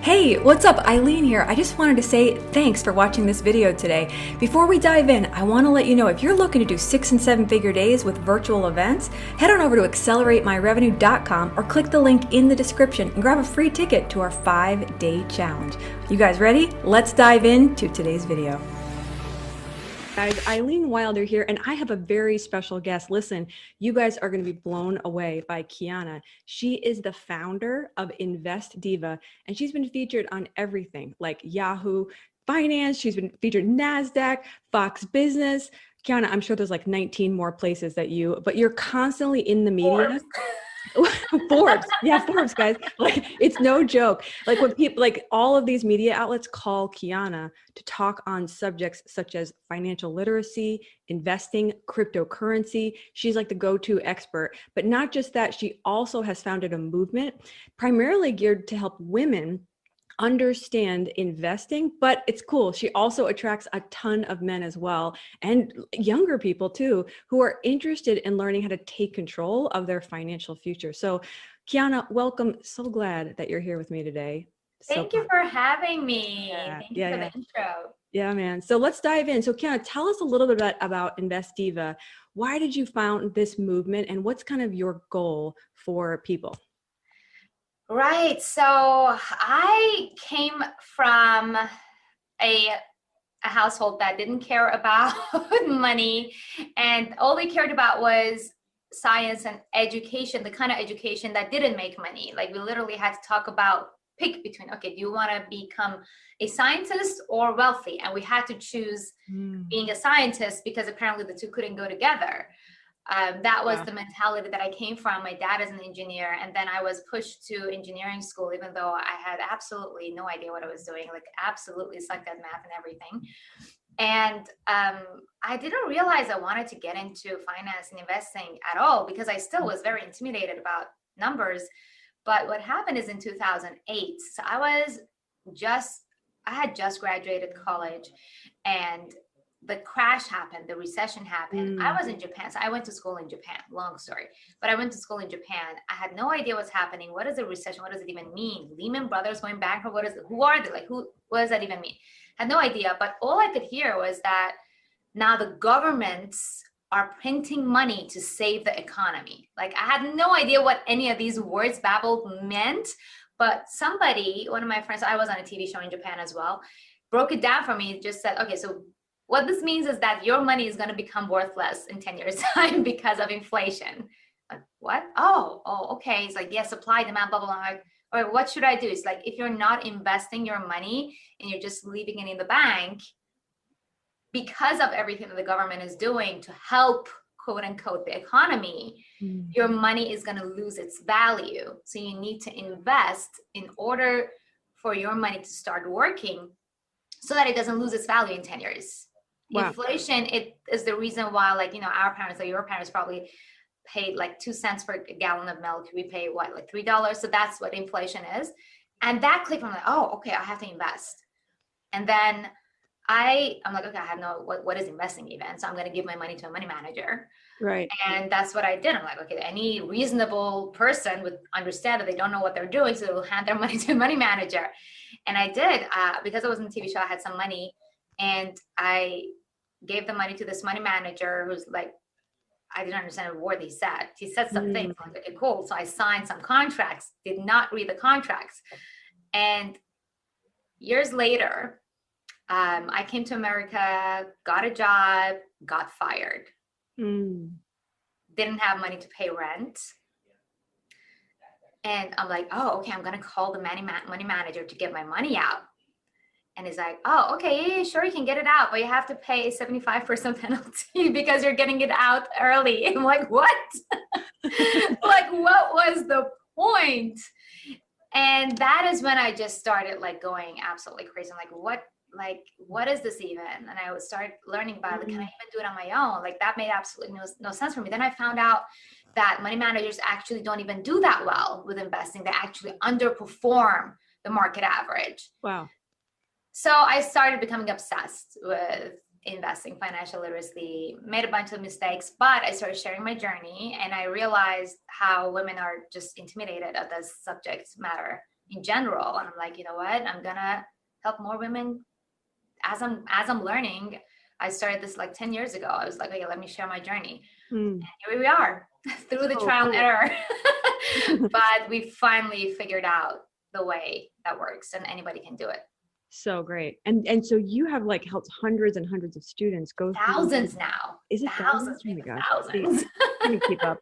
Hey, what's up? Eileen here. I just wanted to say thanks for watching this video today. Before we dive in, I want to let you know if you're looking to do 6- and 7-figure days with virtual events, head on over to acceleratemyrevenue.com or click the link in the description and grab a free ticket to our 5-day challenge. You guys ready? Let's dive into today's video. Guys, Eileen Wilder here, and I have a very special guest. Listen, you guys are going to be blown away by Kiana. She is the founder of Invest Diva, and she's been featured on everything like Yahoo Finance. She's been featured in NASDAQ, Fox Business. Kiana, I'm sure there's like 19 more places but you're constantly in the media. Forbes. Yeah, Forbes, guys. Like, it's no joke. Like, when people, like, all of these media outlets call Kiana to talk on subjects such as financial literacy, investing, cryptocurrency. She's like the go-to expert. But not just that, she also has founded a movement primarily geared to help women understand investing, but it's cool. She also attracts a ton of men as well, and younger people too, who are interested in learning how to take control of their financial future. So Kiana, welcome. So glad that you're here with me today. Thank you for having me. Yeah, Thank you for the intro. Yeah, man. So let's dive in. So Kiana, tell us a little bit about Invest Diva. Why did you found this movement, and what's kind of your goal for people? Right. So I came from a household that didn't care about money, and all they cared about was science and education, the kind of education that didn't make money. Like, we literally had to pick between, okay, do you want to become a scientist or wealthy? And we had to choose being a scientist because apparently the two couldn't go together. That was the mentality that I came from. My dad is an engineer, and then I was pushed to engineering school, even though I had absolutely no idea what I was doing, like absolutely sucked at math and everything. And I didn't realize I wanted to get into finance and investing at all, because I still was very intimidated about numbers. But what happened is in 2008, so I had just graduated college, and the crash happened, the recession happened. I was in Japan. So I went to school in Japan, long story, but I went to school in Japan. I had no idea what's happening. What is a recession? What does it even mean? Lehman Brothers going bankrupt? Who are they? Like, what does that even mean? Had no idea. But all I could hear was that now the governments are printing money to save the economy. Like, I had no idea what any of these words babbled meant, but one of my friends, I was on a TV show in Japan as well, broke it down for me, just said, okay, so what this means is that your money is going to become worthless in 10 years time because of inflation. Like, what? Oh, okay. It's like, yeah, supply, demand, blah, blah, blah. I'm like, all right, what should I do? It's like, if you're not investing your money and you're just leaving it in the bank, because of everything that the government is doing to help, quote unquote, the economy, your money is going to lose its value. So you need to invest in order for your money to start working so that it doesn't lose its value in 10 years. Wow. Inflation, it is the reason why, like, our parents, or your parents probably paid like 2 cents for a gallon of milk. We pay what, like $3? So that's what inflation is. And that clicked, I'm like, oh, okay, I have to invest. And then I'm like, okay, I have what is investing even? So I'm going to give my money to a money manager. Right. And that's what I did. I'm like, okay, any reasonable person would understand that they don't know what they're doing, so they will hand their money to a money manager. And I did, because I was in the TV show, I had some money, and I gave the money to this money manager who's like, I didn't understand a word he said. He said some things. I'm like, okay, cool. So I signed some contracts, did not read the contracts. And years later, I came to America, got a job, got fired. Didn't have money to pay rent. And I'm like, oh, okay, I'm going to call the money manager to get my money out. And he's like, oh, okay, yeah, sure, you can get it out, but you have to pay a 75% penalty because you're getting it out early. I'm like, what? Like, what was the point? And that is when I just started like going absolutely crazy. I'm like, what is this even? And I would start learning about it. Like, can I even do it on my own? Like, that made absolutely no sense for me. Then I found out that money managers actually don't even do that well with investing. They actually underperform the market average. Wow. So I started becoming obsessed with investing, financial literacy, made a bunch of mistakes, but I started sharing my journey, and I realized how women are just intimidated at this subject matter in general. And I'm like, you know what? I'm gonna help more women as I'm learning. I started this like 10 years ago. I was like, okay, let me share my journey. And here we are through the trial and error. But we finally figured out the way that works and anybody can do it. So great. And so you have like helped hundreds and hundreds of students go thousands through. Now. Is it thousands? Oh my gosh. Thousands. Let me keep up.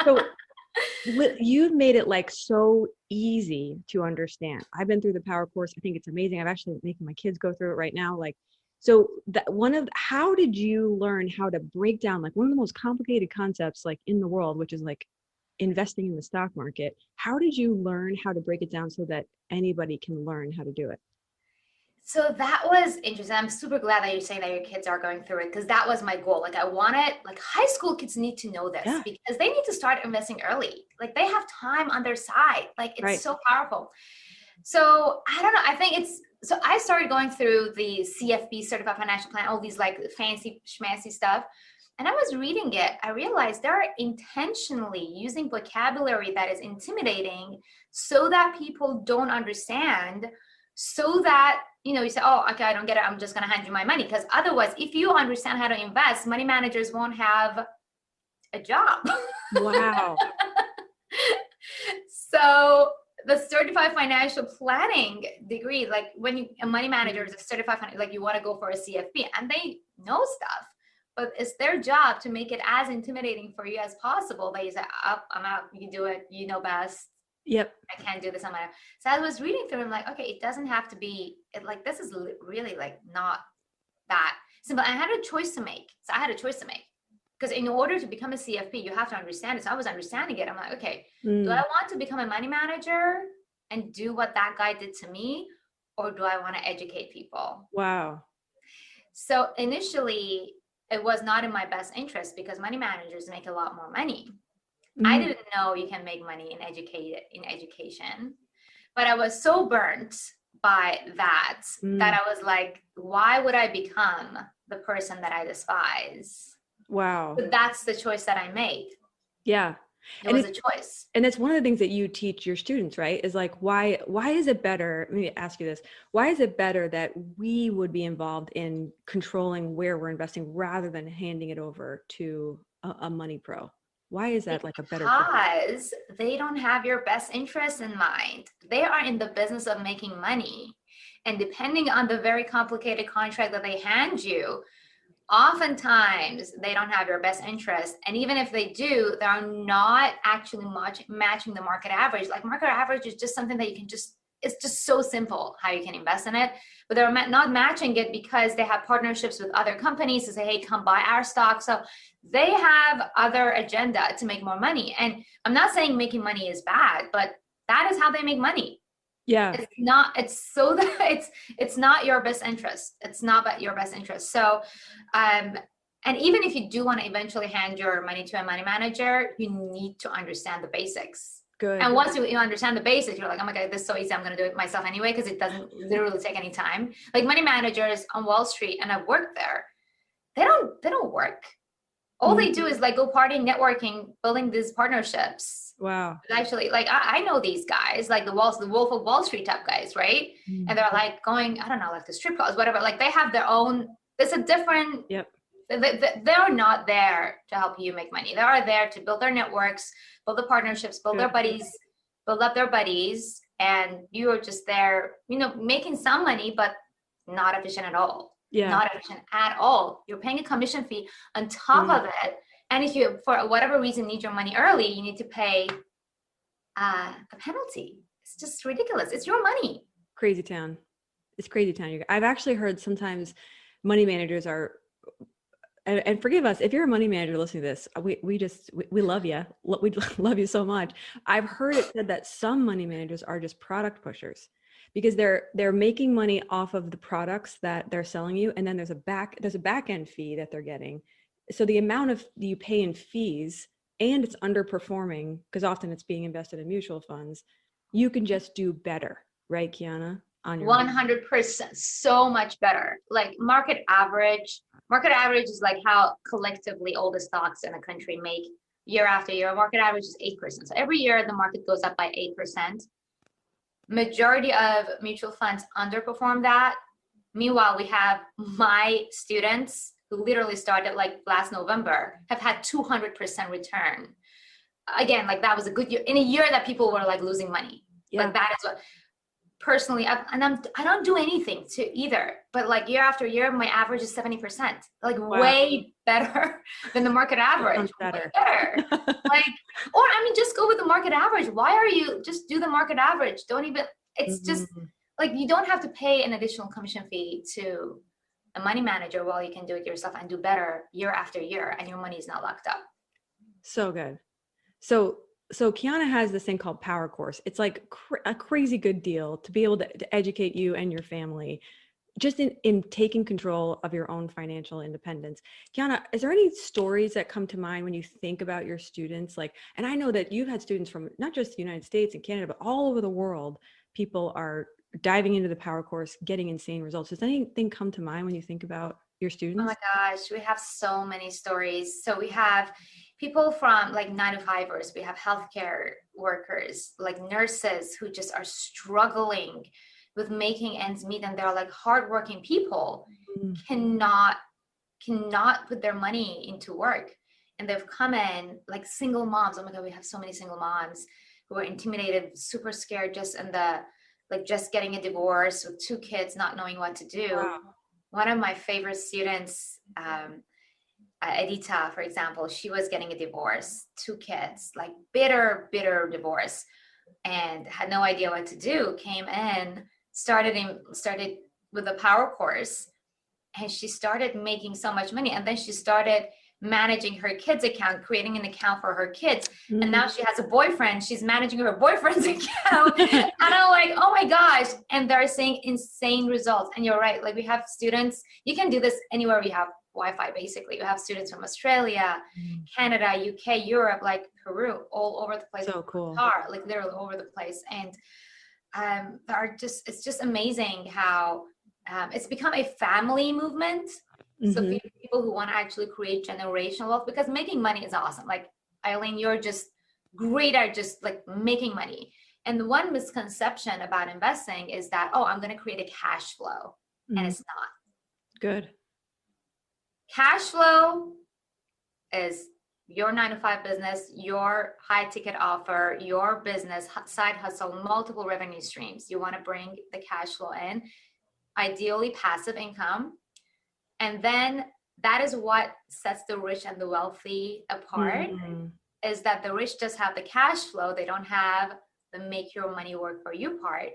So you've made it like so easy to understand. I've been through the power course. I think it's amazing. I'm actually making my kids go through it right now. Like, so that how did you learn how to break down like one of the most complicated concepts like in the world, which is like investing in the stock market? How did you learn how to break it down so that anybody can learn how to do it? So that was interesting. I'm super glad that you're saying that your kids are going through it, because that was my goal. Like I wanted, like high school kids need to know this because they need to start investing early. Like they have time on their side. Like it's so powerful. So I don't know. I think so I started going through the CFP, Certified Financial Plan, all these like fancy schmancy stuff. And I was reading it. I realized they're intentionally using vocabulary that is intimidating so that people don't understand, so that, you know, you say, oh, okay, I don't get it. I'm just going to hand you my money. Because otherwise, if you understand how to invest, money managers won't have a job. Wow. So the certified financial planning degree, like when a money manager is a certified, like you want to go for a CFP and they know stuff, but it's their job to make it as intimidating for you as possible. That you say, oh, I'm out, you can do it, you know best. Yep. I can't do this on my own. So I was reading through, I'm like, okay, it doesn't have to be like, this is really like not that simple. And I had a choice to make. So I had a choice to make. Because in order to become a CFP, you have to understand it. So I was understanding it. I'm like, okay, do I want to become a money manager and do what that guy did to me? Or do I want to educate people? Wow. So initially, it was not in my best interest because money managers make a lot more money. I didn't know you can make money in education, but I was so burnt by that I was like, why would I become the person that I despise? Wow. But that's the choice that I made. Yeah. It was a choice. And that's one of the things that you teach your students, right? Is like, why is it better? Let me ask you this. Why is it better that we would be involved in controlling where we're investing rather than handing it over to a money pro? Why is that like a better? Because they don't have your best interest in mind. They are in the business of making money. And depending on the very complicated contract that they hand you, oftentimes they don't have your best interest. And even if they do, they're not actually matching the market average. Like market average is just something that you can it's just so simple how you can invest in it. But they're not matching it because they have partnerships with other companies to say, hey, come buy our stock. So they have other agenda to make more money. And I'm not saying making money is bad, but that is how they make money. Yeah. It's not your best interest. It's not about your best interest. So, and even if you do want to eventually hand your money to a money manager, you need to understand the basics. Good. And once you understand the basics, you're like, oh my God, this is so easy. I'm going to do it myself anyway, because it doesn't literally take any time. Like money managers on Wall Street, and I've worked there, they don't work. All they do is like go partying, networking, building these partnerships. Wow. Actually, like I know these guys, like the Wolf of Wall Street type guys, right? And they're like going, I don't know, like the strip clubs, whatever. Like they have their own. It's a different. Yep. They're not there to help you make money. They are there to build their networks, build the partnerships, build their buddies, build up their buddies, and you are just there, making some money, but not efficient at all. Yeah. Not efficient at all. You're paying a commission fee on top of it. And if you, for whatever reason, need your money early, you need to pay a penalty. It's just ridiculous. It's your money. Crazy town. It's crazy town. I've actually heard sometimes money managers are, and forgive us, if you're a money manager listening to this, we love you. We love you so much. I've heard it said that some money managers are just product pushers, because they're making money off of the products that they're selling you, and then there's a back end fee that they're getting. So the amount of you pay in fees, and it's underperforming because often it's being invested in mutual funds. You can just do better, right, Kiana? On your 100%, so much better. Like market average is like how collectively all the stocks in the country make year after year. Market average is 8%. So every year the market goes up by 8%. majority of mutual funds underperform that. Meanwhile, we have my students who literally started like last November have had 200% return. Again, like that was a good year in a year that people were like losing money. Yeah. Like that is what personally, I don't do anything to either, but like year after year, my average is 70%, like Wow. way better than the market average. Better. Like, or I mean, just go with the market average. Why are you just do the market average? Don't even, it's just like, you don't have to pay an additional commission fee to a money manager while you can do it yourself and do better year after year, and your money is not locked up. So good. So Kiana has this thing called Power Course. It's like a crazy good deal to be able to educate you and your family just in taking control of your own financial independence. Kiana, is there any stories that come to mind when you think about your students? Like, and I know that you've had students from not just the United States and Canada, but all over the world. People are diving into the Power Course, getting insane results. Does anything come to mind when you think about your students? Oh my gosh, we have so many stories. So we have people from like 9-to-5ers, we have healthcare workers, like nurses who just are struggling with making ends meet, and they're like hardworking people, cannot put their money into work. And they've come in like single moms. Oh my God, we have so many single moms who are intimidated, super scared, just getting a divorce with 2 kids, not knowing what to do. Wow. One of my favorite students, Edita, for example, she was getting a divorce, 2 kids, like bitter divorce, and had no idea what to do. Came in, started with a Power Course, and she started making so much money. And then she started managing her kids' account, creating an account for her kids. And now she has a boyfriend. She's managing her boyfriend's account. And I'm like, oh my gosh. And they're seeing insane results. And you're right. Like, we have students, you can do this anywhere we have Wi-Fi, basically. You have students from Australia, Canada, UK, Europe, like Peru, all over the place. So cool. Qatar, like literally all over the place. And it's just amazing how it's become a family movement. So people who want to actually create generational wealth, because making money is awesome. Like, Eileen, you're just great at just like making money. And the one misconception about investing is that, oh, I'm going to create a cash flow. And it's not. Good. Cash flow is your 9-to-5 business, your high ticket offer, your business, side hustle, multiple revenue streams. You want to bring the cash flow in, ideally passive income. And then that is what sets the rich and the wealthy apart, is that the rich just have the cash flow. They don't have the make your money work for you part,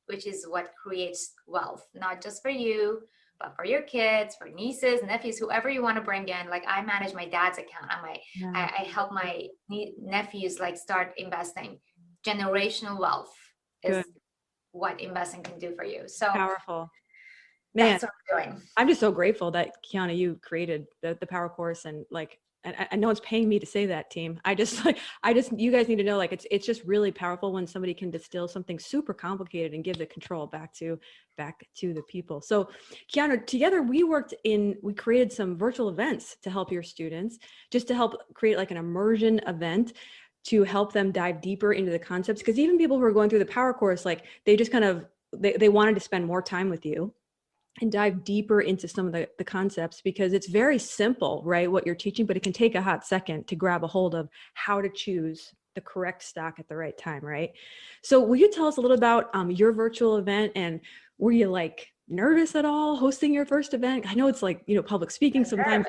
which is what creates wealth, not just for you, but for your kids, for nieces, nephews, whoever you want to bring in. Like, I manage my dad's account. I help my nephews like start investing. Generational wealth is what investing can do for you. So powerful. Man, that's what I'm doing. I'm just so grateful that, Kiana, you created the Power Course, and like, and no one's paying me to say that, team. I just, you guys need to know, like, it's just really powerful when somebody can distill something super complicated and give the control back to the people. So, Kiana, together we created some virtual events to help your students, just to help create like an immersion event to help them dive deeper into the concepts. Because even people who are going through the Power Course, like, they just kind of, they wanted to spend more time with you and dive deeper into some of the concepts, because it's very simple, right, what you're teaching, but it can take a hot second to grab a hold of how to choose the correct stock at the right time, right? So will you tell us a little about your virtual event, and were you like nervous at all hosting your first event? I know it's like, public speaking sometimes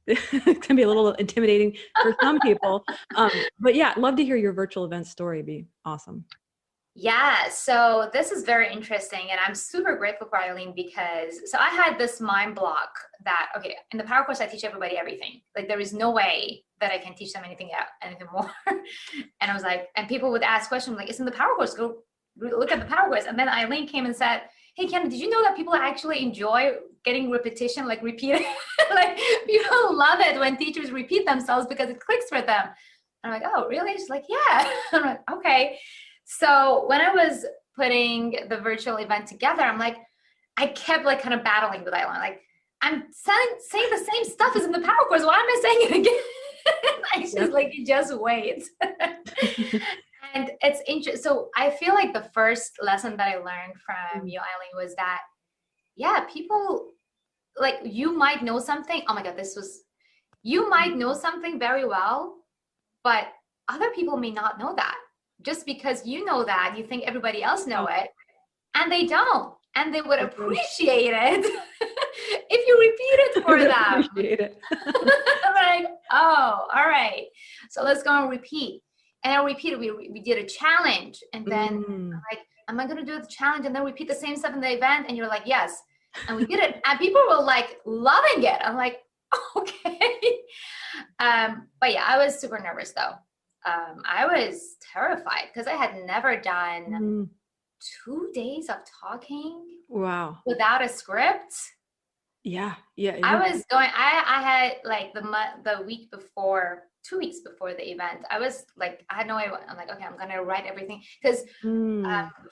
it can be a little intimidating for some people, but yeah, I'd love to hear your virtual event story. It'd be awesome. Yeah, so this is very interesting, and I'm super grateful for Eileen, because I had this mind block that, okay, in the Power Course, I teach everybody everything. Like, there is no way that I can teach them anything more. And I was like, and people would ask questions like, it's in the Power Course, go look at the Power Course. And then Eileen came and said, hey, Kiana, did you know that people actually enjoy getting repetition, like repeating? Like, people love it when teachers repeat themselves because it clicks for them. And I'm like, oh, really? She's like, yeah. I'm like, okay. So when I was putting the virtual event together, I'm like, I kept like kind of battling with Eileen. Like, I'm saying the same stuff as in the Power Course. Why am I saying it again? Like, she's like, you just wait. And it's interesting. So I feel like the first lesson that I learned from you, Eileen, was that, yeah, people, like, you might know something. Oh my God, you might know something very well, but other people may not know that. Just because you know that, you think everybody else know it, and they don't. And they would appreciate it if you repeat it for them. Appreciate it. Like, oh, all right. So let's go and repeat. And I repeated, we did a challenge. And then I'm like, am I going to do the challenge and then repeat the same stuff in the event? And you're like, yes. And we did it. And people were like loving it. I'm like, okay. But yeah, I was super nervous though. I was terrified because I had never done 2 days of talking. Wow. Without a script. Yeah. I was going, I had like the week before, 2 weeks before the event, I was like, I had no idea. I'm like, okay, I'm going to write everything. Because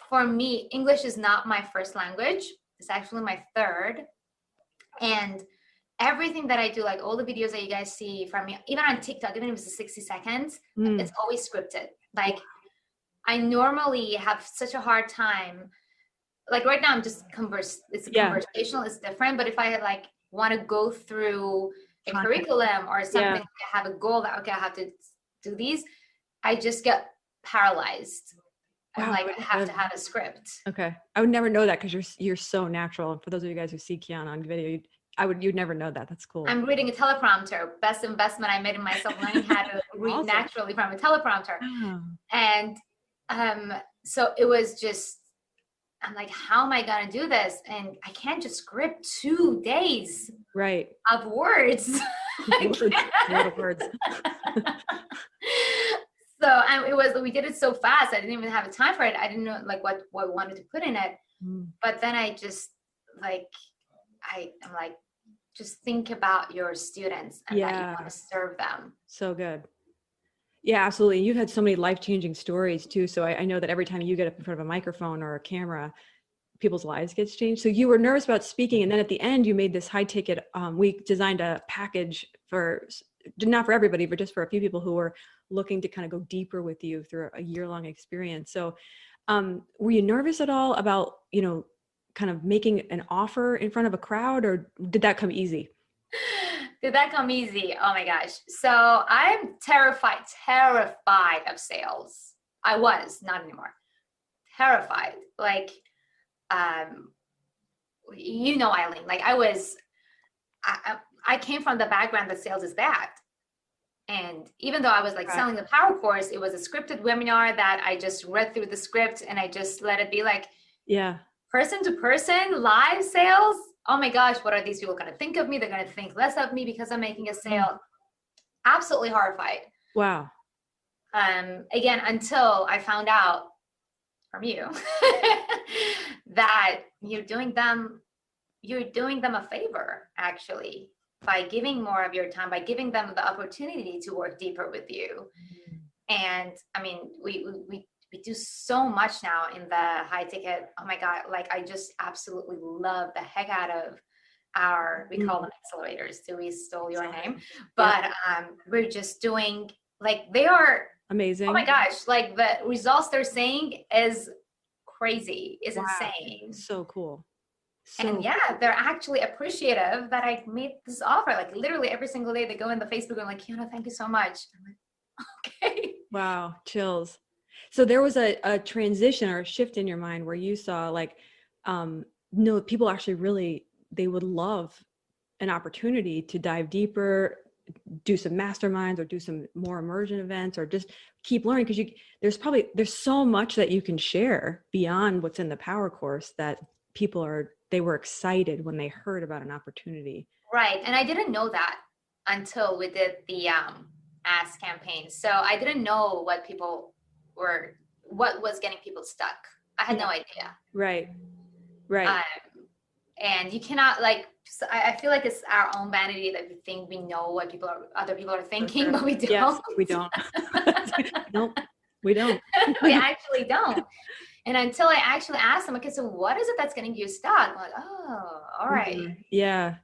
for me, English is not my first language. It's actually my third. And everything that I do, like all the videos that you guys see from me, even on TikTok, even if it's 60 seconds, it's always scripted. Like I normally have such a hard time. Like right now I'm just conversational, it's different. But if I like want to go through a curriculum or something, like I have a goal that, okay, I have to do these, I just get paralyzed. Wow, I'm like, I have to have a script. Okay. I would never know that because you're so natural. For those of you guys who see Kiana on video, you'd never know that. That's cool. I'm reading a teleprompter. Best investment I made in myself, learning how to read naturally from a teleprompter. Oh. And so it was just, I'm like, how am I going to do this? And I can't just script 2 days of words. Words. So we did it so fast. I didn't even have a time for it. I didn't know like what I wanted to put in it. But then I just like, I'm like, just think about your students and that you want to serve them. So good. Yeah, absolutely. You've had so many life-changing stories too. So I know that every time you get up in front of a microphone or a camera, people's lives gets changed. So you were nervous about speaking. And then at the end, you made this high ticket. We designed a package for, not for everybody, but just for a few people who were looking to kind of go deeper with you through a year-long experience. So were you nervous at all about, kind of making an offer in front of a crowd, or did that come easy? Did that come easy? Oh my gosh. So I'm terrified of sales. I was, not anymore. Terrified. Like, Eileen, like I came from the background that sales is bad. And even though I was like selling the power course, it was a scripted webinar that I just read through the script and I just let it be like, person to person, live sales. Oh my gosh, what are these people going to think of me? They're going to think less of me because I'm making a sale. Absolutely horrified. Wow. Again, until I found out from you that you're doing them a favor, actually, by giving more of your time, by giving them the opportunity to work deeper with you. And I mean, we do so much now in the high ticket. Oh my God. Like I just absolutely love the heck out of we call them accelerators. We stole your name, but we're just doing like, they are amazing. Oh my gosh. Like the results they're saying is crazy, is insane. So cool. And they're actually appreciative that I made this offer. Like literally every single day they go in the Facebook and like, Kiana, thank you so much. I'm like, okay. Wow. Chills. So there was a transition or a shift in your mind where you saw like, no, people actually really, they would love an opportunity to dive deeper, do some masterminds or do some more immersion events or just keep learning. Because there's so much that you can share beyond what's in the power course that they were excited when they heard about an opportunity. Right. And I didn't know that until we did the Ask campaign. So I didn't know what was getting people stuck. I had no idea. Right. And you cannot I feel like it's our own vanity that we think we know what other people are thinking, but we don't. Yes, we don't. Nope, we don't. We actually don't. And until I actually asked them, okay, so what is it that's getting you stuck? I'm like, oh, all right. Mm-hmm. Yeah.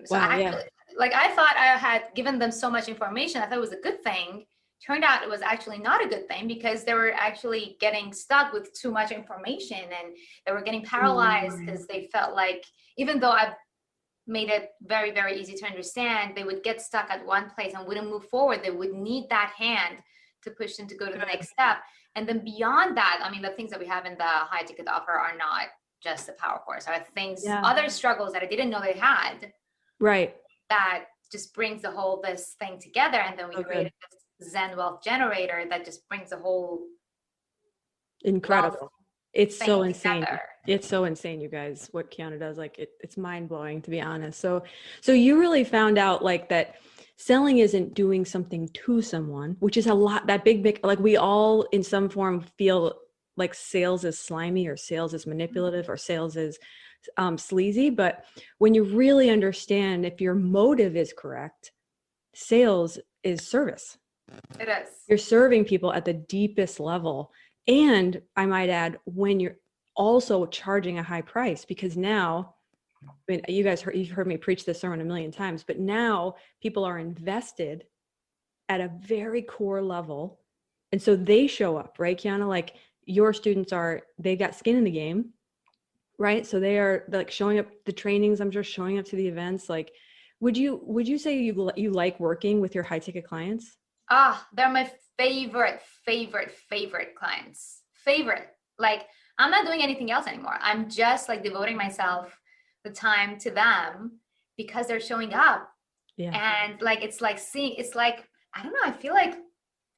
So I thought I had given them so much information. I thought it was a good thing turned out it was actually not a good thing, because they were actually getting stuck with too much information, and they were getting paralyzed because they felt like, even though I've made it very, very easy to understand, they would get stuck at one place and wouldn't move forward. They would need that hand to push them to go to the next step. And then beyond that, I mean, the things that we have in the high ticket offer are not just the power course, are things, other struggles that I didn't know they had. Right. That just brings the whole, this thing together. And then we created this Zen wealth generator that just brings the whole incredible. It's so insane. Together. It's so insane, you guys, what Kiana does. Like it's mind blowing, to be honest. So you really found out like that selling isn't doing something to someone, which is a lot, that big, like we all in some form feel like sales is slimy, or sales is manipulative, or sales is sleazy. But when you really understand, if your motive is correct, sales is service. It is. You're serving people at the deepest level. And I might add, when you're also charging a high price, because now, I mean, you've heard me preach this sermon a million times, but now people are invested at a very core level. And so they show up, right, Kiana? Like your students they got skin in the game, right? So they're like showing up the trainings, I'm just showing up to the events. Like, would you say you like working with your high ticket clients? They're my favorite clients. Favorite. Like, I'm not doing anything else anymore. I'm just like devoting myself the time to them because they're showing up. Yeah. And like, it's like I don't know, I feel like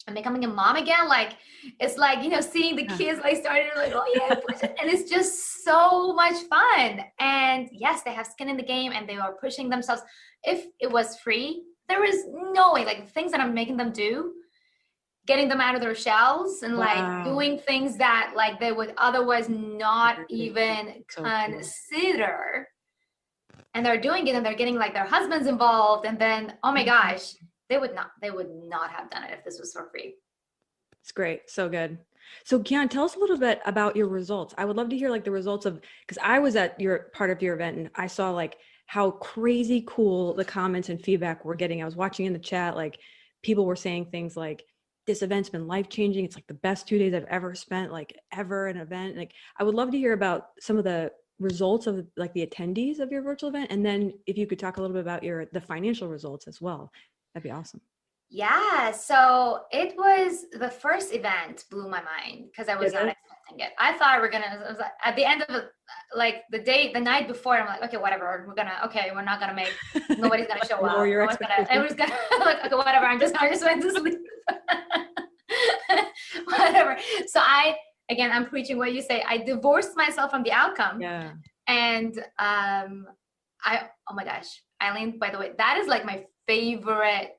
I'm becoming a mom again. Like, it's like, seeing the kids like starting to like, oh yeah, and it's just so much fun. And yes, they have skin in the game and they are pushing themselves. If it was free, there is no way, like the things that I'm making them do, getting them out of their shells and like doing things that like they would otherwise not even consider. And they're doing it and they're getting like their husbands involved. And then, oh my gosh, they would not have done it if this was for free. It's great. So good. So Kiana, tell us a little bit about your results. I would love to hear like the results because I was at part of your event and I saw like how crazy cool the comments and feedback we're getting. I was watching in the chat, like people were saying things like, this event's been life-changing. It's like the best 2 days I've ever spent, like ever an event. Like, I would love to hear about some of the results of like the attendees of your virtual event. And then if you could talk a little bit about the financial results as well, that'd be awesome. Yeah. So it was the first event blew my mind because I was not expecting it. I thought we're going to, at the end of it, like the night before, I'm like, okay, whatever. We're not going to make, nobody's going to show up. Everyone's going to like, okay, whatever. I just went to sleep. Whatever. So I'm preaching what you say. I divorced myself from the outcome. Yeah. And oh my gosh, Eileen, by the way, that is like my favorite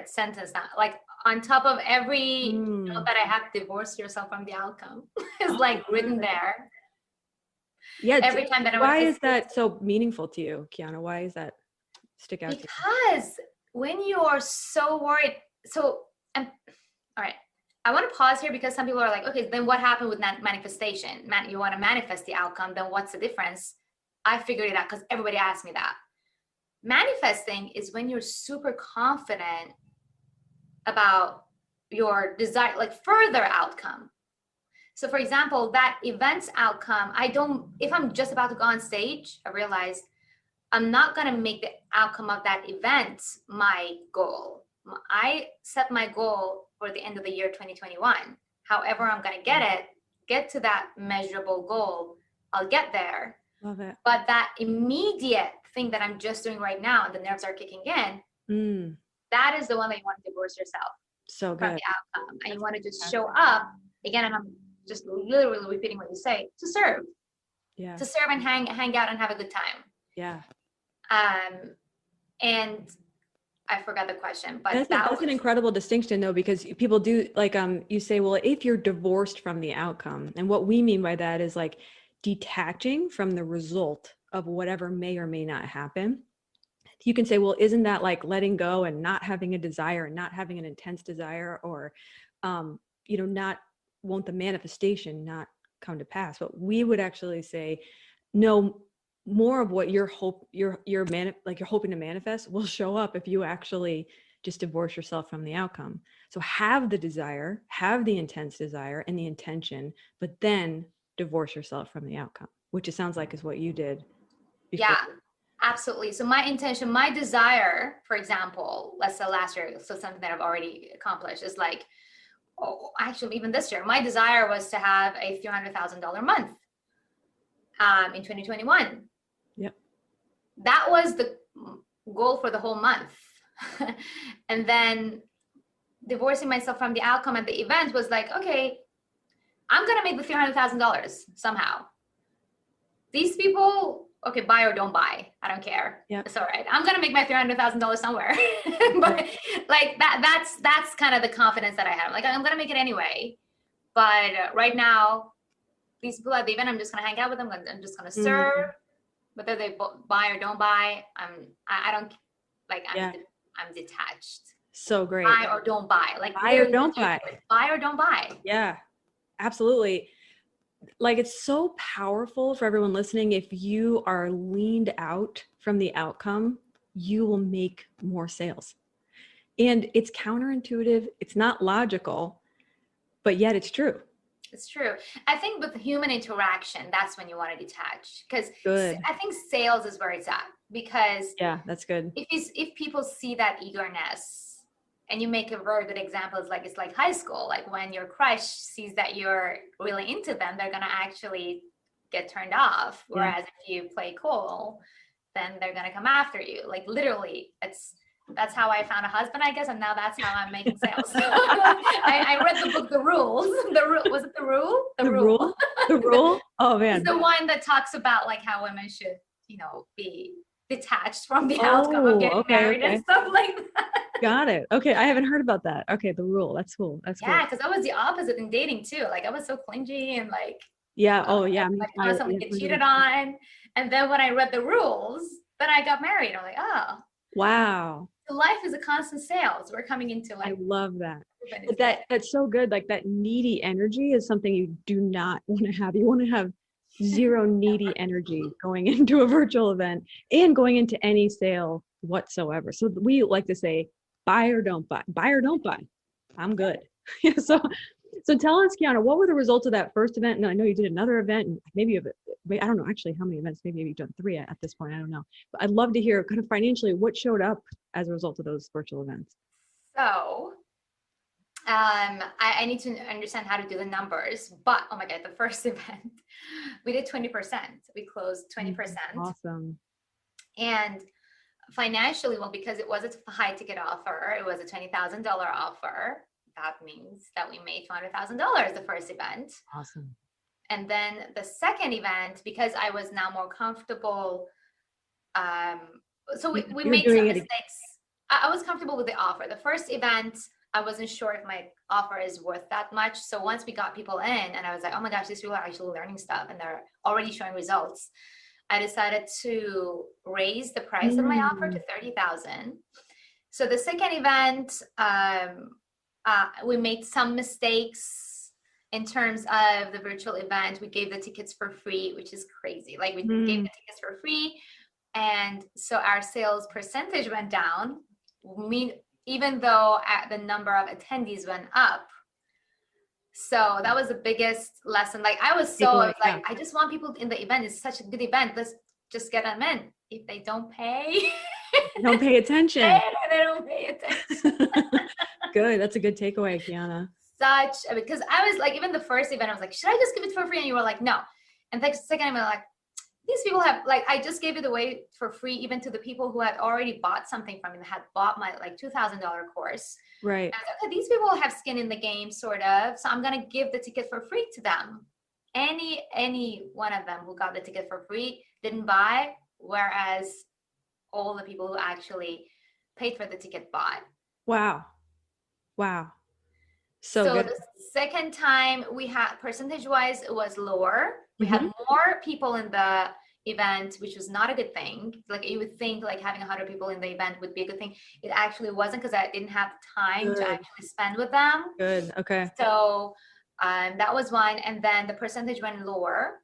sentence now. Like on top of every note that I have, divorce yourself from the outcome is like written there. Yeah. Every time that why is that so meaningful to you, Kiana? Why is that stick out to you? Because when you are so worried, all right, I want to pause here because some people are like, okay, then what happened with manifestation? You want to manifest the outcome, then what's the difference? I figured it out because everybody asked me that. Manifesting is when you're super confident about your desire, like further outcome. So for example, that event's outcome, if I'm just about to go on stage, I realize I'm not going to make the outcome of that event my goal. I set my goal for the end of the year 2021. However, I'm going to get to that measurable goal. I'll get there. Love it. But that immediate thing that I'm just doing right now and the nerves are kicking in, that is the one that you want to divorce yourself from the outcome. And you want to just show up again, and I'm just literally repeating what you say, to serve. Yeah. To serve and hang out and have a good time. Yeah. And I forgot the question, but that's an incredible distinction though, because people do like, you say, well, if you're divorced from the outcome, and what we mean by that is like detaching from the result of whatever may or may not happen. You can say, well, isn't that like letting go and not having a desire and not having an intense desire, or, won't the manifestation not come to pass? But we would actually say, no, more of what you're hoping to manifest will show up if you actually just divorce yourself from the outcome. So have the desire, have the intense desire and the intention, but then divorce yourself from the outcome, which it sounds like is what you did before. Yeah, absolutely. So my intention, my desire, for example, let's say last year, so something that I've already accomplished is like, oh, actually even this year, my desire was to have a $300,000 month in 2021. Yep. That was the goal for the whole month. And then divorcing myself from the outcome at the event was like, okay, I'm going to make the $300,000 somehow. These people, okay, buy or don't buy. I don't care. Yep. It's all right. I'm going to make my $300,000 somewhere. But like that's kind of the confidence that I have. Like, I'm going to make it anyway. But right now, these people at the event, I'm just going to hang out with them. I'm just going to serve, whether they buy or don't buy. I don't like, I'm detached. So great. Buy or don't buy. Like buy or don't buy. Buy or don't buy. Yeah, absolutely. Like, it's so powerful for everyone listening. If you are leaned out from the outcome, you will make more sales. And it's counterintuitive. It's not logical, but yet it's true. It's true. I think with human interaction, that's when you want to detach, because I think sales is where it's at. Because that's good. If people see that eagerness, and you make a very good example, it's like high school. Like when your crush sees that you're really into them, they're gonna actually get turned off. Whereas if you play cool, then they're gonna come after you. Like literally, that's how I found a husband, I guess, and now that's how I'm making sales. I read the book, The Rules. Was it The Rule? The Rule. The Rule? Oh man. It's the one that talks about like how women should, be detached from the outcome of getting married and stuff like that. Got it. Okay. I haven't heard about that. Okay. The Rule. That's cool. That's cool. Yeah. Cause I was the opposite in dating too. Like I was so clingy and like, like I was someone get cheated on. And then when I read The Rules, then I got married. I'm like, oh, wow. Life is a constant sales. We're coming into like, I love that. But that's so good. Like that needy energy is something you do not want to have. You want to have zero needy energy going into a virtual event and going into any sale whatsoever. So we like to say, buy or don't buy. Buy or don't buy. I'm good. So tell us, Kiana, what were the results of that first event? And I know you did another event, and maybe I don't know actually how many events. Maybe you've done 3 at this point. I don't know. But I'd love to hear kind of financially what showed up as a result of those virtual events. So I need to understand how to do the numbers, but oh my God, the first event, we did 20%. We closed 20%. Awesome. And financially, well, because it was a high ticket offer, it was a $20,000 offer. That means that we made $200,000 the first event. Awesome. And then the second event, because I was now more comfortable, so we made some mistakes. I was comfortable with the offer. The first event, I wasn't sure if my offer is worth that much. So once we got people in and I was like, oh my gosh, these people are actually learning stuff and they're already showing results, I decided to raise the price of my offer to $30,000. So the second event, we made some mistakes in terms of the virtual event. We gave the tickets for free, which is crazy. Like we gave the tickets for free. And so our sales percentage went down. Even though the number of attendees went up. So that was the biggest lesson. Like I was I just want people in the event. It's such a good event. Let's just get them in. If they don't pay, don't pay attention. They don't pay attention. Good. That's a good takeaway, Kiana. Because I was like, even the first event, I was like, should I just give it for free? And you were like, no. And the second event, like, these people have, like, I just gave it away for free, even to the people who had already bought something from me, that had bought my like $2,000 course. Right. And I was like, okay, these people have skin in the game, sort of. So I'm going to give the ticket for free to them. Any one of them who got the ticket for free didn't buy, whereas all the people who actually paid for the ticket bought. Wow. So good. The second time we had, percentage-wise, it was lower. We had more people in the event, which was not a good thing. Like you would think like having 100 people in the event would be a good thing. It actually wasn't, because I didn't have time to actually spend with them. Good. Okay. So that was one. And then the percentage went lower.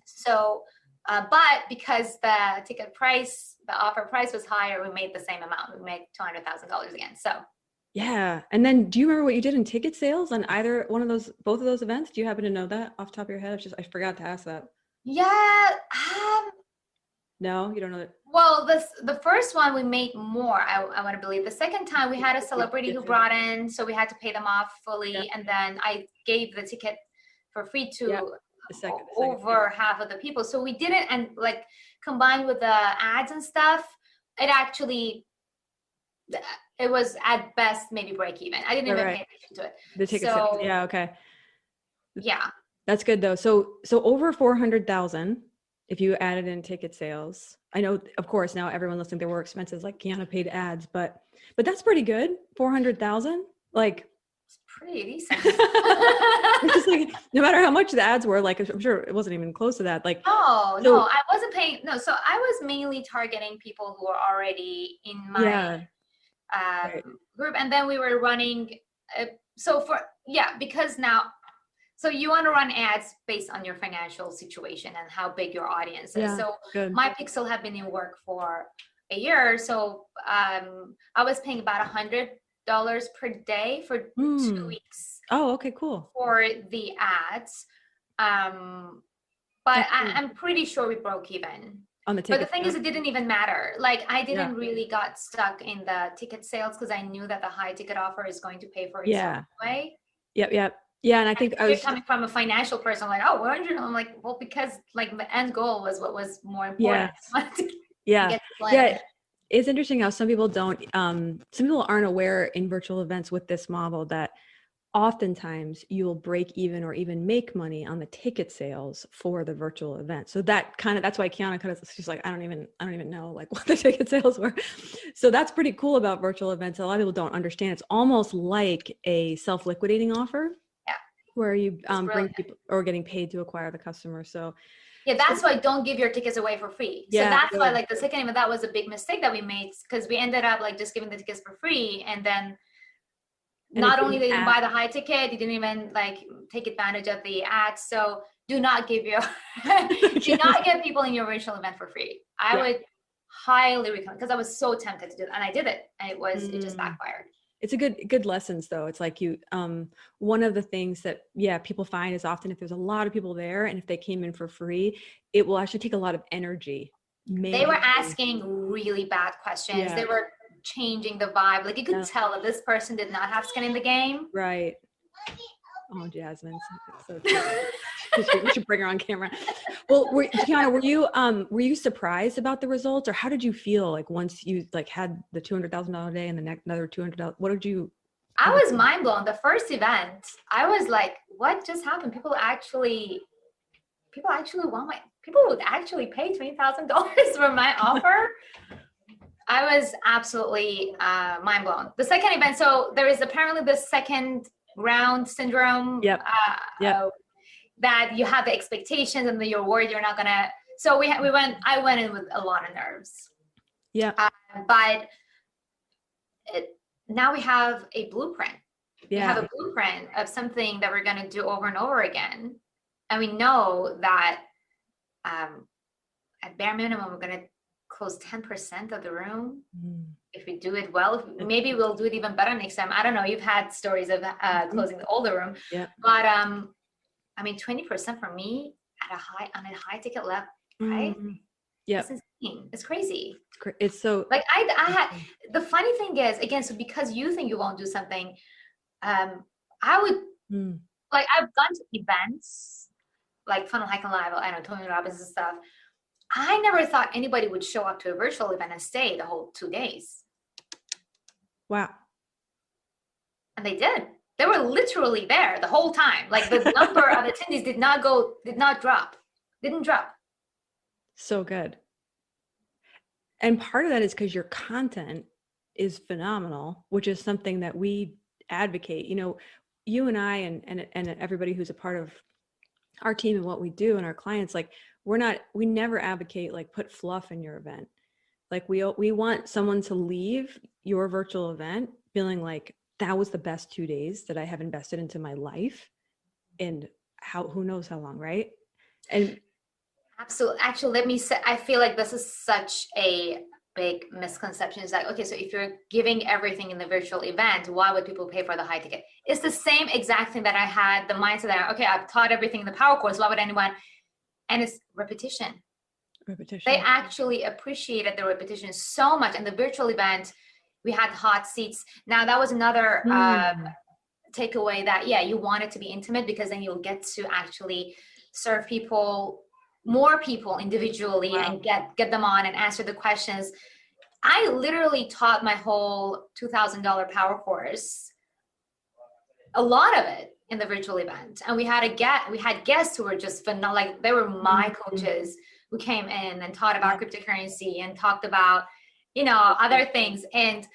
So But because the ticket price, the offer price was higher, we made the same amount. We made $200,000 again. So Yeah. And then do you remember what you did in ticket sales on either one of those, both of those events? Do you happen to know that off the top of your head? I forgot to ask that. yeah. No, you don't know that. Well, the first one we made more, I want to believe. The second time we had a celebrity who brought in, so we had to pay them off fully. Yeah. And then I gave the ticket for free to The second, over half of the people. So we didn't, and like combined with the ads and stuff, it actually, it was at best maybe break even. I didn't even pay attention to it. The ticket sales. Yeah. Okay. Yeah. That's good though. So over 400,000, if you added in ticket sales. I know, of course, now everyone listening, there were expenses like Kiana paid ads, but that's pretty good. 400,000, like it's pretty decent. it's like, no matter how much the ads were, like I'm sure it wasn't even close to that. Like no, I wasn't paying. No, so I was mainly targeting people who are already in my group, and then we were running. Because now. So you want to run ads based on your financial situation and how big your audience is. Yeah, so good. My pixel have been in work for a year. So I was paying about $100 per day for 2 weeks. Oh, okay, cool. For the ads. But I'm pretty sure we broke even. On the ticket. But the thing is, it didn't even matter. Like I didn't really got stuck in the ticket sales because I knew that the high ticket offer is going to pay for itself anyway. Yep. Yeah, and I think I was coming from a financial person, like, 100. I'm like, well, because like the end goal was what was more important. Yeah. It's interesting how some people aren't aware in virtual events with this model that oftentimes you'll break even or even make money on the ticket sales for the virtual event. So that's why Kiana she's like, I don't even know like what the ticket sales were. So that's pretty cool about virtual events. A lot of people don't understand. It's almost like a self-liquidating offer. Where you bring people or getting paid to acquire the customer. So that's why don't give your tickets away for free. So that's why like the second event, that was a big mistake that we made because we ended up like just giving the tickets for free. And then not only they didn't buy the high ticket, you didn't even like take advantage of the ads. So do not give do not get people in your virtual event for free. I would highly recommend because I was so tempted to do it and I did it and it just backfired. It's a good lessons though. It's like one of the things that, people find is often if there's a lot of people there and if they came in for free, it will actually take a lot of energy. They were asking really bad questions. Yeah. They were changing the vibe. Like you could tell that this person did not have skin in the game. Right. Oh, Jasmine. So cute. We should bring her on camera. Well, Kiana, were you surprised about the results or how did you feel like once you like had the $200,000 day and the next another $200,000? What did you? I was mind blown. The first event, I was like, what just happened? People would actually pay $20,000 for my offer. I was absolutely mind blown. The second event, so there is apparently the second round syndrome. That you have the expectations and you're worried you're not gonna. So I went in with a lot of nerves. Yeah. But now we have a blueprint. Yeah. We have a blueprint of something that we're gonna do over and over again, and we know that at bare minimum we're gonna close 10% of the room. If we do it well, maybe we'll do it even better next time. I don't know. You've had stories of closing the older room, but 20% for me on a high ticket level, right? Yeah, it's insane. It's crazy. It's so like I had. The funny thing is, again, so because you think you won't do something, I would like I've gone to events like Funnel Hack and Live. I know Tony Robbins and stuff. I never thought anybody would show up to a virtual event and stay the whole 2 days. Wow. And they did. They were literally there the whole time. Like the number of attendees didn't drop. So good. And part of that is because your content is phenomenal, which is something that we advocate. You know, you and I and everybody who's a part of our team and what we do and our clients, like we never advocate like put fluff in your event. Like we want someone to leave your virtual event feeling like that was the best 2 days that I have invested into my life and who knows how long, right? And Absolutely. Actually, let me say, I feel like this is such a big misconception. It's like, okay, so if you're giving everything in the virtual event, why would people pay for the high ticket? It's the same exact thing that I had, the mindset that, okay, I've taught everything in the power course. Why would anyone? And it's repetition. They actually appreciated the repetition so much. And the virtual event, we had hot seats. Now that was another takeaway that, yeah, you want it to be intimate because then you'll get to actually serve more people individually and get them on and answer the questions. I literally taught my whole $2,000 power course, a lot of it in the virtual event. And we had guests who were just phenomenal. Like they were my coaches who came in and taught about cryptocurrency and talked about, other things. And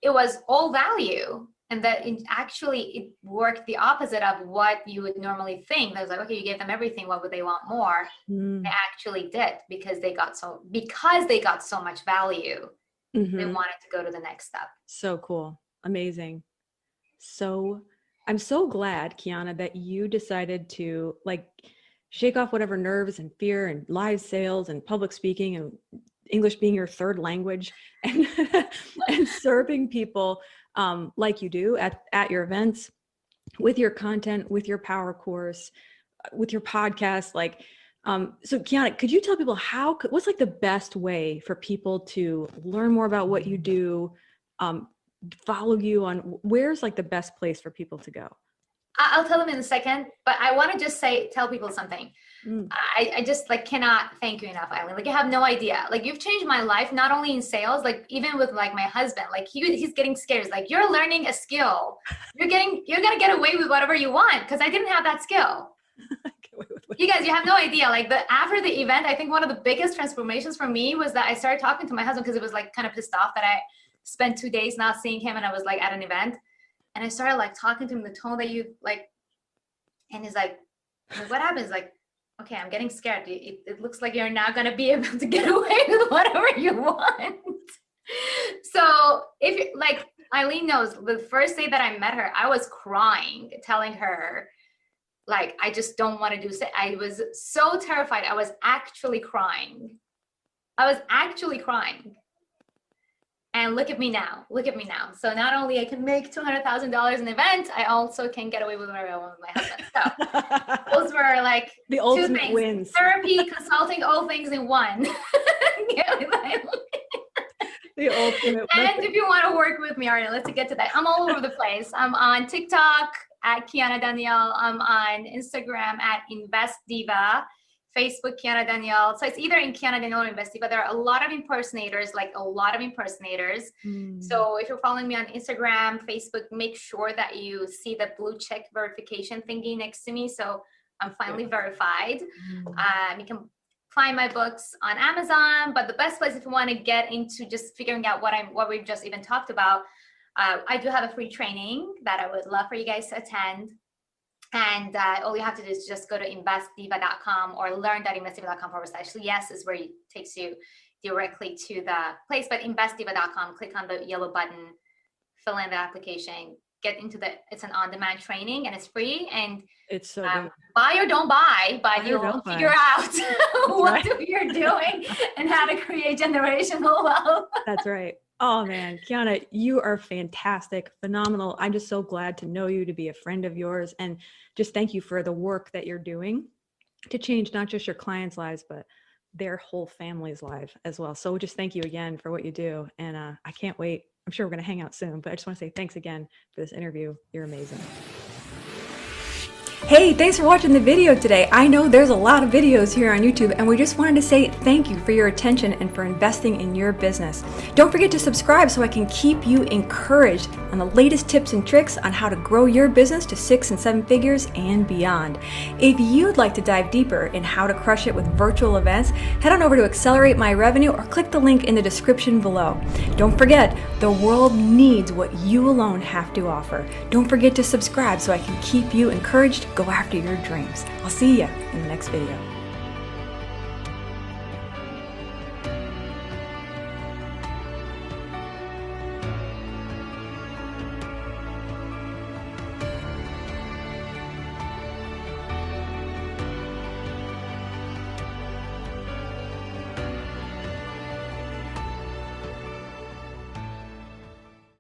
it was all value. And that it worked the opposite of what you would normally think. That was like, okay, you gave them everything. What would they want more? They actually did because they got so much value. They wanted to go to the next step. So cool. Amazing. So I'm so glad, Kiana, that you decided to shake off whatever nerves and fear and live sales and public speaking and English being your third language and serving people like you do at your events, with your content, with your power course, with your podcast. So Kiana, could you tell people what's the best way for people to learn more about what you do, follow you on, where's the best place for people to go? I'll tell them in a second, but I want to just tell people something. I just cannot thank you enough, Eileen. You have no idea. You've changed my life, not only in sales, even with my husband. He's getting scared. You're learning a skill. You're gonna get away with whatever you want because I didn't have that skill. You guys, you have no idea. After the event, I think one of the biggest transformations for me was that I started talking to my husband because it was kind of pissed off that I spent 2 days not seeing him and I was at an event. And I started talking to him the tone that you and he's like, what happens? Okay, I'm getting scared. It looks like you're not going to be able to get away with whatever you want. So if you Eileen knows, the first day that I met her, I was crying, telling her, I just don't want to do it. I was so terrified. I was actually crying. And look at me now. So not only I can make $200,000 an event, I also can get away with whatever I want with my husband. So those were the ultimate 2 things. wins. Therapy, consulting, all things in one. The ultimate. And if you want to work with me, Arya, let's get to that. I'm all over the place. I'm on TikTok at Kiana Danial. I'm on Instagram at Invest Diva. Facebook, Kiana Danial. So it's either in Kiana Danial or Invest Diva. There are a lot of impersonators. So if you're following me on Instagram, Facebook, make sure that you see the blue check verification thingy next to me. So I'm finally verified. You can find my books on Amazon, but the best place if you want to get into just figuring out what we've just even talked about, I do have a free training that I would love for you guys to attend. And all you have to do is just go to investdiva.com or learn.investdiva.com/yes is where it takes you directly to the place. But investdiva.com, click on the yellow button, fill in the application, it's an on-demand training and it's free. And it's so good. Buy or don't buy, but you'll figure out what you're doing and how to create generational wealth. That's right. Oh man, Kiana, you are fantastic, phenomenal. I'm just so glad to know you, to be a friend of yours, and just thank you for the work that you're doing to change not just your clients' lives, but their whole family's life as well. So just thank you again for what you do. And I can't wait. I'm sure we're going to hang out soon, but I just want to say thanks again for this interview. You're amazing. Hey, thanks for watching the video today. I know there's a lot of videos here on YouTube, and we just wanted to say thank you for your attention and for investing in your business. Don't forget to subscribe so I can keep you encouraged on the latest tips and tricks on how to grow your business to 6 and 7 figures and beyond. If you'd like to dive deeper in how to crush it with virtual events, head on over to Accelerate My Revenue or click the link in the description below. Don't forget, the world needs what you alone have to offer. Don't forget to subscribe so I can keep you encouraged. Go after your dreams. I'll see you in the next video.